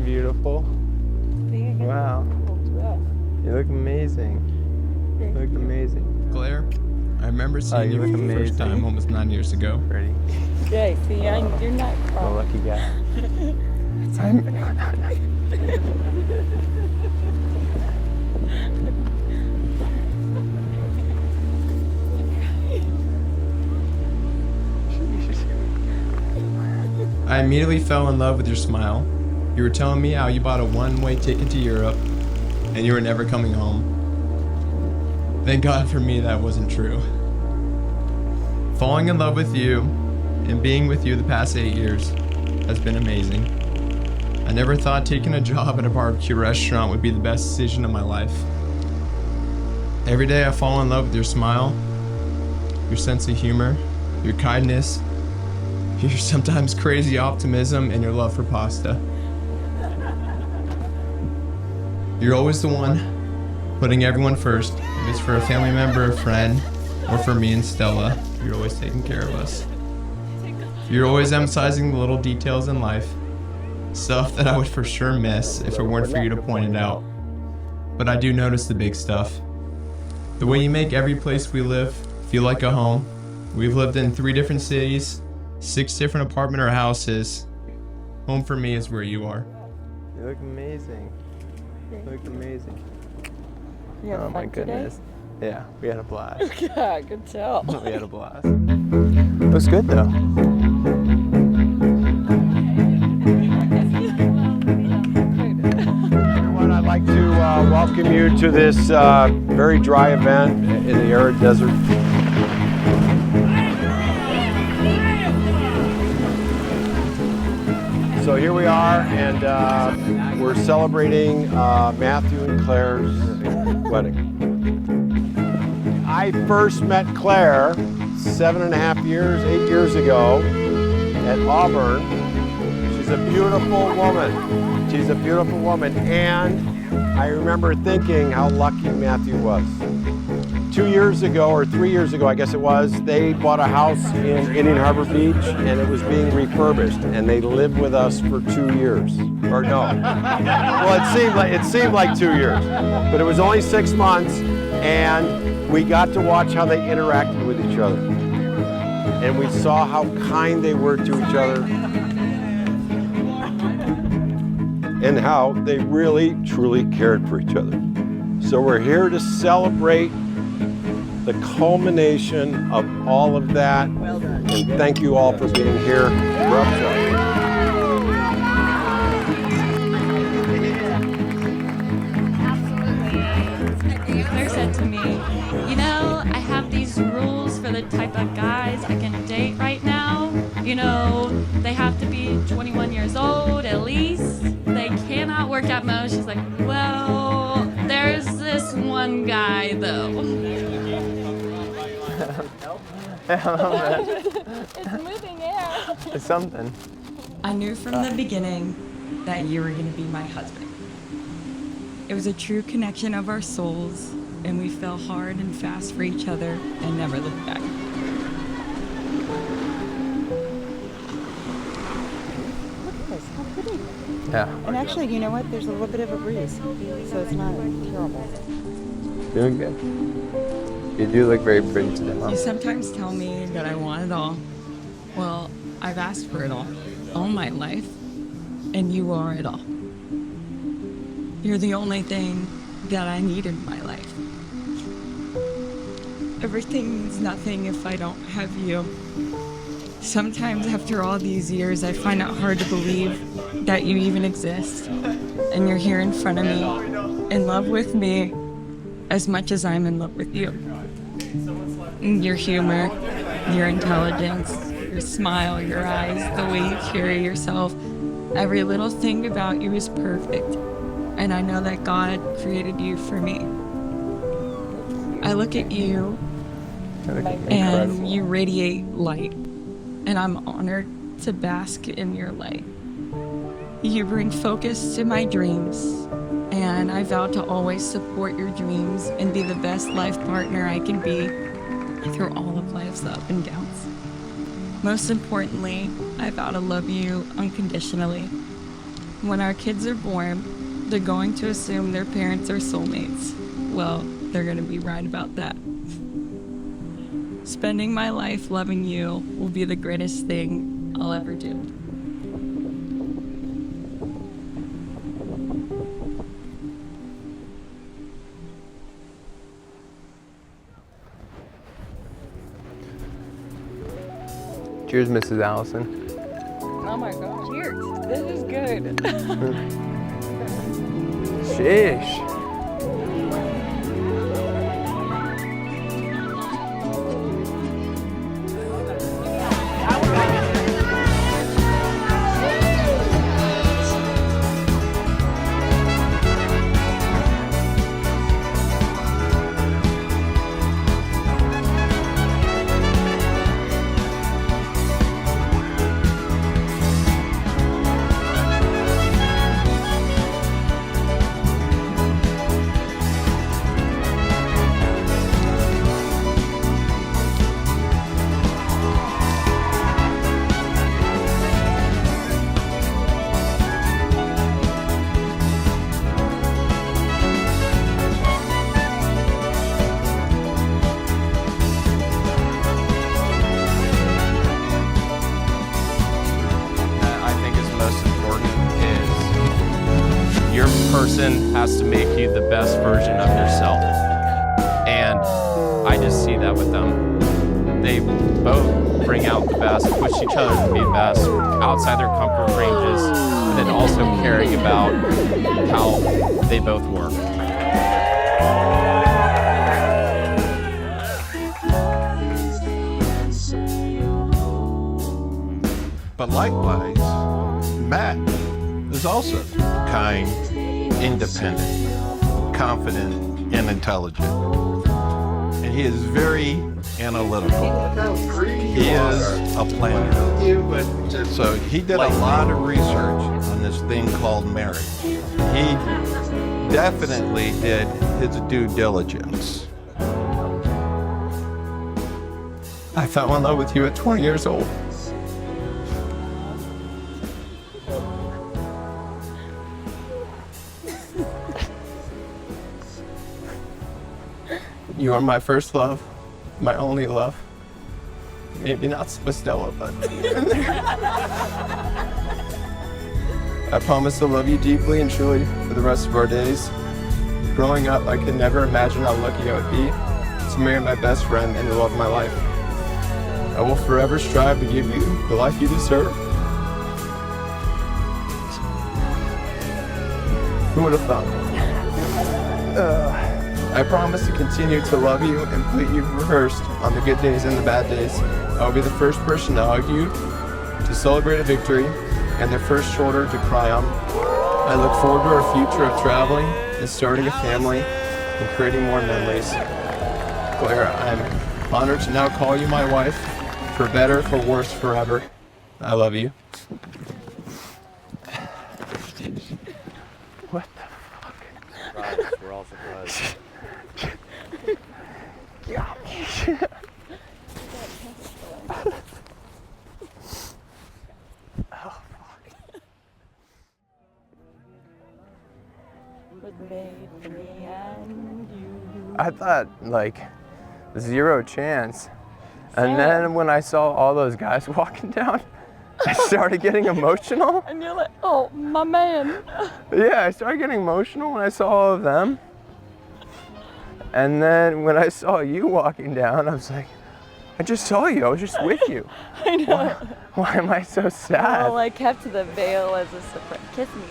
beautiful. Wow. You look amazing. You look amazing. Claire, I remember seeing you you look for the first amazing. time almost 9 years ago. Pretty. Okay, see, you're not Oh, lucky guy. I immediately fell in love with your smile. You were telling me how you bought a one-way ticket to Europe and you were never coming home. Thank God for me that wasn't true. Falling in love with you and being with you the past 8 years has been amazing. I never thought taking a job at a barbecue restaurant would be the best decision of my life. Every day I fall in love with your smile, your sense of humor, your kindness, your sometimes crazy optimism, and your love for pasta. You're always the one putting everyone first. If it's for a family member, a friend, or for me and Stella, you're always taking care of us. You're always emphasizing the little details in life, stuff that I would for sure miss if it weren't for you to point it out. But I do notice the big stuff. The way you make every place we live feel like a home. We've lived in 3 different cities, 6 different apartment or houses. Home for me is where you are. You look amazing. You look amazing. You have Oh my fun goodness. Yeah, we had a blast. Today? Yeah, I could tell. We had a blast. Looks good though. Everyone, I'd like to welcome you to this very dry event in the arid desert. So here we are, and we're celebrating Matthew and Claire's wedding. I first met Claire 8 years ago at Auburn. She's a beautiful woman. She's a beautiful woman, and I remember thinking how lucky Matthew was. 2 years ago, or 3 years ago, I guess it was, they bought a house in Indian Harbor Beach, and it was being refurbished, and they lived with us for 2 years. Or no. Well, it seemed like 2 years, but it was only 6 months, and we got to watch how they interacted with each other. And we saw how kind they were to each other, and how they really, truly cared for each other. So we're here to celebrate the culmination of all of that. Well done. And thank you all for being here. We're upset. Claire said to me, you know, I have these rules for the type of guys I can date right now. You know, they have to be 21 years old at least. They cannot work at most. She's like, well, there's this one guy though. I love that. It's moving air. It's something. I knew from the beginning that you were going to be my husband. It was a true connection of our souls, and we fell hard and fast for each other and never looked back. Look at this, how pretty. Yeah. And actually, you know what? There's a little bit of a breeze, so it's not terrible. Doing good. You do look very pretty today, Mom. You sometimes tell me that I want it all. Well, I've asked for it all my life, and you are it all. You're the only thing that I need in my life. Everything means nothing if I don't have you. Sometimes after all these years, I find it hard to believe that you even exist, and you're here in front of me, in love with me, as much as I'm in love with you. Your humor, your intelligence, your smile, your eyes, the way you carry yourself, every little thing about you is perfect. And I know that God created you for me. I look at you and you radiate light, and I'm honored to bask in your light. You bring focus to my dreams, and I vow to always support your dreams and be the best life partner I can be through all of life's ups and downs. Most importantly, I vow to love you unconditionally. When our kids are born, they're going to assume their parents are soulmates. Well, they're going to be right about that. Spending my life loving you will be the greatest thing I'll ever do. Cheers, Mrs. Allison. Oh my gosh. Cheers. This is good. Sheesh. Person has to make you the best version of yourself. And I just see that with them. They both bring out the best, push each other to be the best outside their comfort ranges, and then also caring about how they both work. But likewise, Matt is also kind, independent, confident, and intelligent. And he is very analytical. He is a planner. So he did a lot of research on this thing called marriage. He definitely did his due diligence. I fell in love with you at 20 years old. You are my first love, my only love. Maybe not with Stella, but I promise to love you deeply and truly for the rest of our days. Growing up, I could never imagine how lucky I would be to marry my best friend and the love of my life. I will forever strive to give you the life you deserve. Who would have thought? I promise to continue to love you and put you first on the good days and the bad days. I will be the first person to hug you, to celebrate a victory, and the first shoulder to cry on. I look forward to our future of traveling and starting a family and creating more memories. Claire, I'm honored to now call you my wife, for better, for worse, forever. I love you. What the fuck? We're all surprised. I thought, like, 0 chance. And then when I saw all those guys walking down, I started getting emotional. And you're like, oh, my man. Yeah, I started getting emotional when I saw all of them. And then when I saw you walking down, I was like, I just saw you. I was just with you. I know. Why am I so sad? Well, I kept the veil as a surprise. Kiss me.